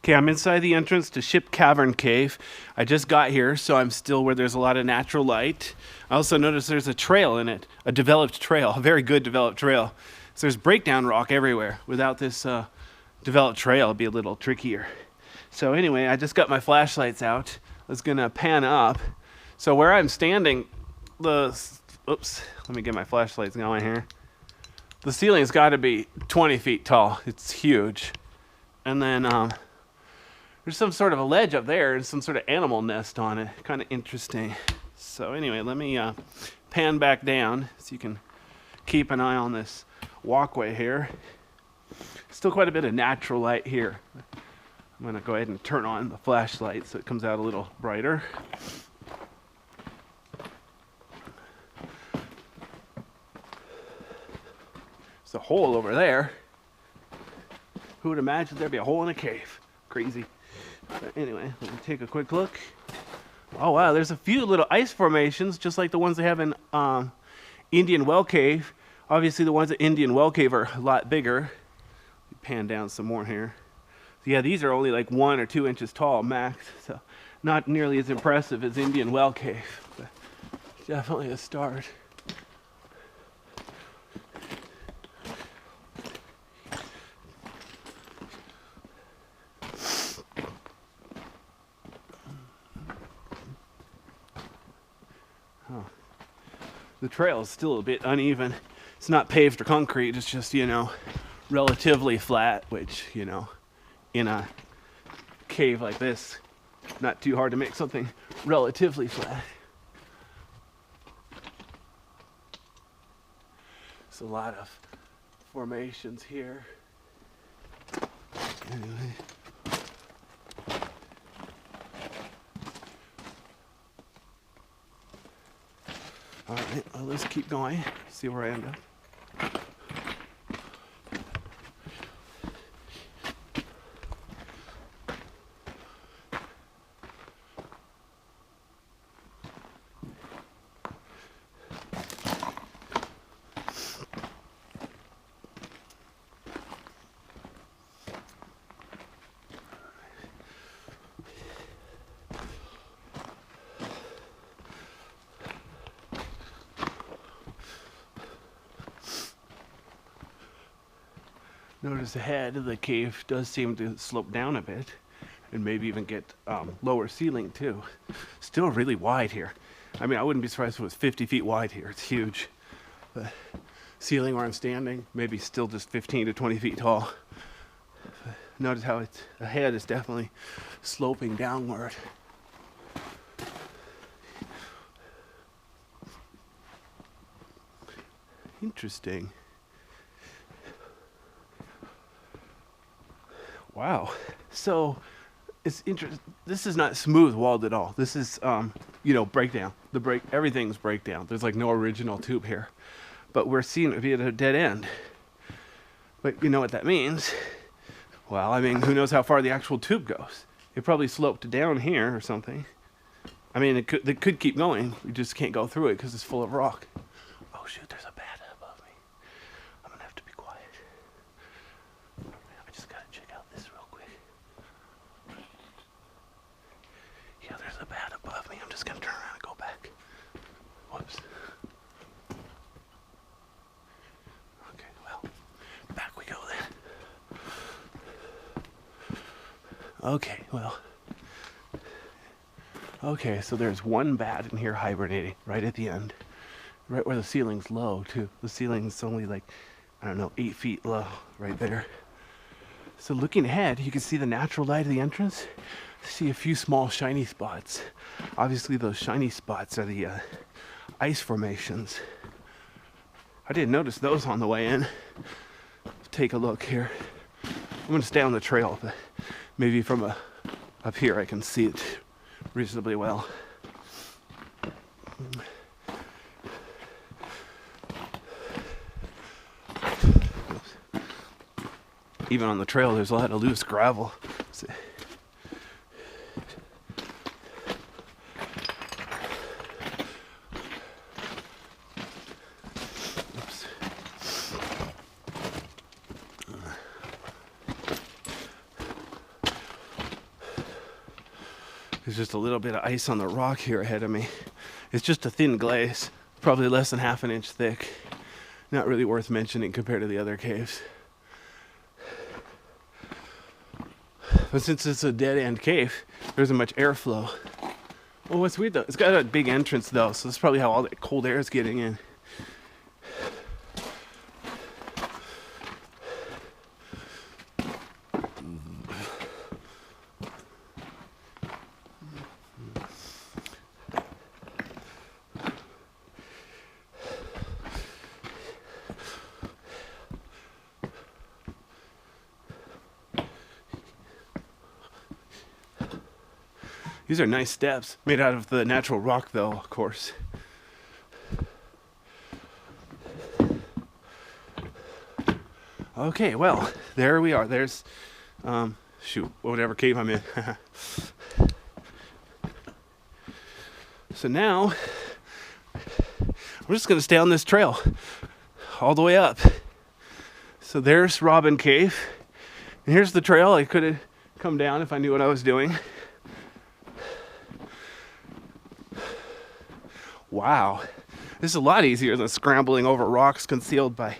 Okay, I'm inside the entrance to Ship Cavern Cave. I just got here, so I'm still where there's a lot of natural light. I also noticed there's a trail in it, a developed trail, a very good developed trail. So there's breakdown rock everywhere. Without this developed trail, it'd be a little trickier. So anyway, I just got my flashlights out. I was gonna pan up. So where I'm standing, let me get my flashlights going here. The ceiling's gotta be 20 feet tall. It's huge. And then there's some sort of a ledge up there and some sort of animal nest on it. Kind of interesting. So anyway, let me pan back down so you can keep an eye on this walkway here. Still quite a bit of natural light here. I'm going to go ahead and turn on the flashlight so it comes out a little brighter. There's a hole over there. Who would imagine there'd be a hole in a cave? Crazy. But anyway, let me take a quick look. Oh wow, there's a few little ice formations, just like the ones they have in Indian Well Cave. Obviously the ones at Indian Well Cave are a lot bigger. Pan down some more here. So yeah, these are only like 1 or 2 inches tall max, so not nearly as impressive as Indian Well Cave, but definitely a start. The trail is still a bit uneven. It's not paved or concrete, it's just, relatively flat, which, in a cave like this, not too hard to make something relatively flat. There's a lot of formations here. Anyway. All right, well, let's keep going, see where I end up. Notice the head of the cave does seem to slope down a bit and maybe even get lower ceiling too. Still really wide here. I mean, I wouldn't be surprised if it was 50 feet wide here. It's huge. The ceiling where I'm standing, maybe still just 15 to 20 feet tall. Notice how the head is definitely sloping downward. Interesting. Wow. So it's interesting. This is not smooth walled at all. This is, breakdown. Everything's breakdown. There's like no original tube here, but we're seeing it be at a dead end. But you know what that means? Well, I mean, who knows how far the actual tube goes? It probably sloped down here or something. I mean, it could keep going. We just can't go through it because it's full of rock. Oh shoot, there's a bat above me. I'm gonna have to be quiet. I just gotta check out this real quick. Yeah, there's a bat above me. I'm just gonna turn around and go back. Whoops. Okay, well, back we go then. Okay, well. Okay, so there's one bat in here hibernating right at the end. Right where the ceiling's low, too. The ceiling's only like, 8 feet low right there. So looking ahead, you can see the natural light of the entrance. See a few small shiny spots. Obviously, those shiny spots are the ice formations. I didn't notice those on the way in. Take a look here. I'm going to stay on the trail, but maybe from up here I can see it reasonably well. Even on the trail, there's a lot of loose gravel. Oops. There's just a little bit of ice on the rock here ahead of me. It's just a thin glaze, probably less than half an inch thick. Not really worth mentioning compared to the other caves. But since it's a dead-end cave, there isn't much airflow. Oh, what's weird though, it's got a big entrance though, so that's probably how all that cold air is getting in. These are nice steps, made out of the natural rock though, of course. Okay, well, there we are. There's, shoot, whatever cave I'm in. So now, I'm just gonna stay on this trail all the way up. So there's Robin Cave, and here's the trail. I could have come down if I knew what I was doing. Wow, this is a lot easier than scrambling over rocks concealed by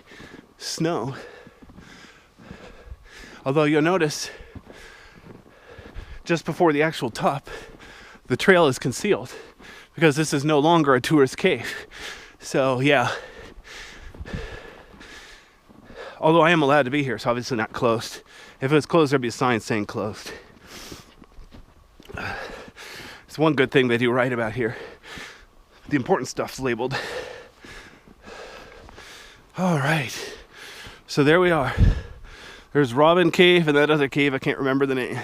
snow. Although you'll notice, just before the actual top, the trail is concealed because this is no longer a tourist cave. So yeah, although I am allowed to be here, it's obviously not closed. If it was closed, there'd be a sign saying closed. It's one good thing they do right about here. The important stuff's labeled. All right, so there we are. There's Robin Cave and that other cave, I can't remember the name.